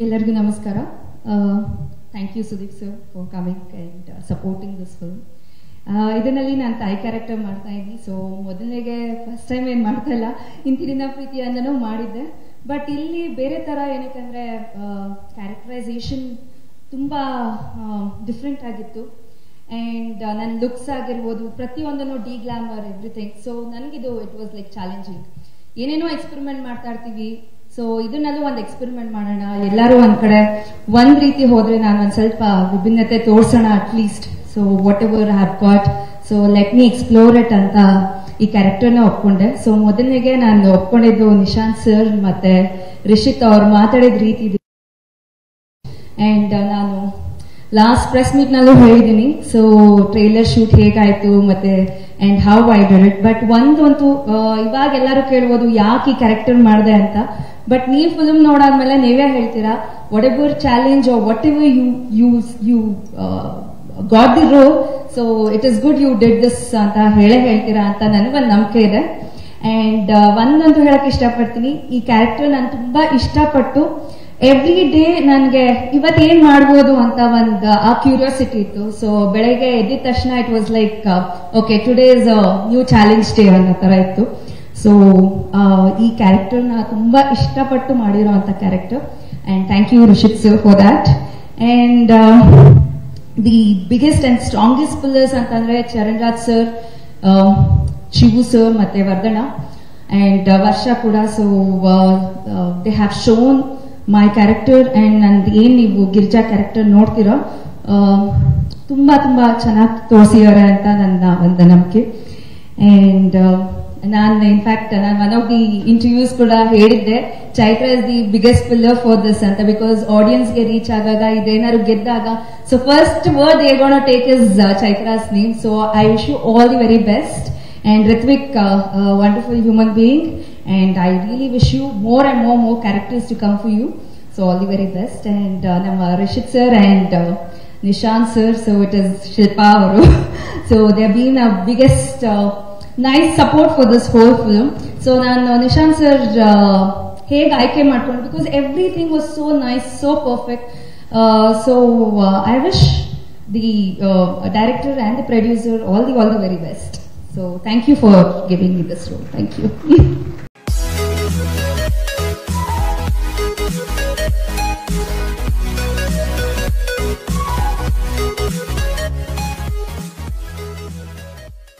ಎಲ್ಲರಿಗೂ ನಮಸ್ಕಾರ. Thank you Sudeep sir for coming and supporting this film. ಇದರಲ್ಲಿ ನಾನು ತಾಯಿ ಕ್ಯಾರೆಕ್ಟರ್ ಮಾಡ್ತಾ ಇದ್ದೀನಿ. ಸೊ ಮೊದಲಿಗೆ ಫಸ್ಟ್ ಟೈಮ್ ಏನು ಮಾಡ್ತಾ ಇಲ್ಲ, ಇಂತಿನ ಪ್ರೀತಿಯಂದನೂ ಮಾಡಿದ್ದೆ. ಬಟ್ ಇಲ್ಲಿ ಬೇರೆ ಥರ ಏನಕ್ಕಂದರೆ ಕ್ಯಾರೆಕ್ಟರೈಸೇಷನ್ ತುಂಬ ಡಿಫ್ರೆಂಟ್ ಆಗಿತ್ತು. ಆ್ಯಂಡ್ ನನ್ನ ಲುಕ್ಸ್ ಆಗಿರ್ಬೋದು, ಪ್ರತಿಯೊಂದನ್ನು ಡಿ ಗ್ಲಾಮರ್ ಎವ್ರಿಥಿಂಗ್. ಸೊ ನನಗಿದು ಇಟ್ ವಾಸ್ ಲೈಕ್ ಚಾಲೆಂಜಿಂಗ್. ಏನೇನೋ ಎಕ್ಸ್ಪೆರಿಮೆಂಟ್ ಮಾಡ್ತಾ ಇರ್ತೀವಿ. ಸೊ ಇದನ್ನಲ್ಲೂ ಒಂದು ಎಕ್ಸ್ಪೆರಿಮೆಂಟ್ ಮಾಡೋಣ, ಎಲ್ಲರೂ ಒಂದ್ ಕಡೆ ಒಂದ್ ರೀತಿ ಹೋದ್ರೆ ನಾನು ಒಂದ್ ಸ್ವಲ್ಪ ವಿಭಿನ್ನತೆ ತೋರ್ಸೋಣ at least. So whatever have got, so let me explore it ಅಂತ ಈ ಕ್ಯಾರೆಕ್ಟರ್ನ ಒಪ್ಕೊಂಡೆ. ಸೊ ಮೊದಲನೇಗೆ ನಾನು ಒಪ್ಕೊಂಡಿದ್ದು ನಿಶಾಂತ್ ಸರ್ ಮತ್ತೆ ರಿಷಿತ್ ಅವ್ರು ಮಾತಾಡಿದ ರೀತಿ. ಅಂಡ್ ನಾನು ಲಾಸ್ಟ್ ಪ್ರೆಸ್ ಮೀಟ್ ನಲ್ಲೂ ಹೇಳಿದ್ದೀನಿ. ಸೊ ಟ್ರೈಲರ್ ಶೂಟ್ ಹೇಗಾಯ್ತು ಮತ್ತೆ and how I did it. But ಒಂದಂತೂ ಇವಾಗ ಎಲ್ಲರೂ ಕೇಳ್ಬೋದು ಯಾಕೆ ಈ ಕ್ಯಾರೆಕ್ಟರ್ ಮಾಡಿದೆ ಅಂತ. ಬಟ್ ನೀವು ಫಿಲ್ಮ್ ನೋಡಾದ್ಮೇಲೆ ನೀವೇ ಹೇಳ್ತೀರಾ whatever challenge or whatever you got the role, so it is good you did this ಅಂತ ಹೇಳ್ತೀರಾ ಅಂತ ನನಗೊಂದು ನಂಬಿಕೆ ಇದೆ. ಅಂಡ್ ಒಂದಂತೂ ಹೇಳಕ್ ಇಷ್ಟಪಡ್ತೀನಿ, ಈ ಕ್ಯಾರೆಕ್ಟರ್ ನಾನು ತುಂಬಾ ಇಷ್ಟಪಟ್ಟು ಎವ್ರಿ ಡೇ ನನಗೆ ಇವತ್ತೇನ್ ಮಾಡ್ಬೋದು ಅಂತ ಒಂದು ಆ ಕ್ಯೂರಿಯಾಸಿಟಿ ಇತ್ತು. ಸೊ ಬೆಳಗ್ಗೆ ಎದ್ದಿದ ತಕ್ಷಣ it was like okay today is new challenge day ಅನ್ನೋ ತರ ಇತ್ತು. ಸೊ ಈ ಕ್ಯಾರೆಕ್ಟರ್ನ ತುಂಬಾ ಇಷ್ಟಪಟ್ಟು ಮಾಡಿರೋಂಥ character. And thank you Rishith sir for that. And the biggest and strongest pillars ಅಂತಂದ್ರೆ ಚರಣ್ ರಾಜ್ ಸರ್, ಶಿವು ಸರ್ ಮತ್ತೆ ವರ್ಧನ ಅಂಡ್ ವರ್ಷ ಕೂಡ. So they have shown my character and ನಂದು ಏನ್ ನೀವು ಗಿರ್ಜಾ ಕ್ಯಾರೆಕ್ಟರ್ ನೋಡ್ತೀರೋ ತುಂಬಾ ತುಂಬಾ ಚೆನ್ನಾಗಿ ತೋರಿಸಿದ್ದಾರೆ ಅಂತ ನನ್ನ ಒಂದು ನಂಬಿಕೆ. ಅಂಡ್ ನಾನು ಇನ್ಫ್ಯಾಕ್ಟ್ ನಾನು ಒನ್ ಆಫ್ ದಿ ಇಂಟರ್ವ್ಯೂಸ್ ಕೂಡ ಹೇಳಿದ್ದೆ Chaitra is the biggest pillar for this ಅಂತ. ಬಿಕಾಸ್ ಆಡಿಯನ್ಸ್ಗೆ ರೀಚ್ ಆಗಾಗ ಇದೇನಾದ್ರು ಗೆದ್ದಾಗ so first word they gonna take is Chaitra's name. So I wish you all the very best. And Ritvik, wonderful human being, and I really wish you more and more characters to come for you. So all the very best. And nama Rishit sir and Nishant sir, so it is Shilpa avaru. So they have been a biggest nice support for this whole film. So ನಾನು Nishant sir ಹೇಗೆ ಆಯ್ಕೆ ಮಾಡ್ಕೊಂಡು, because everything was so nice, so perfect. So I wish the director and the producer all the very best. So thank you for giving me this role. Thank you.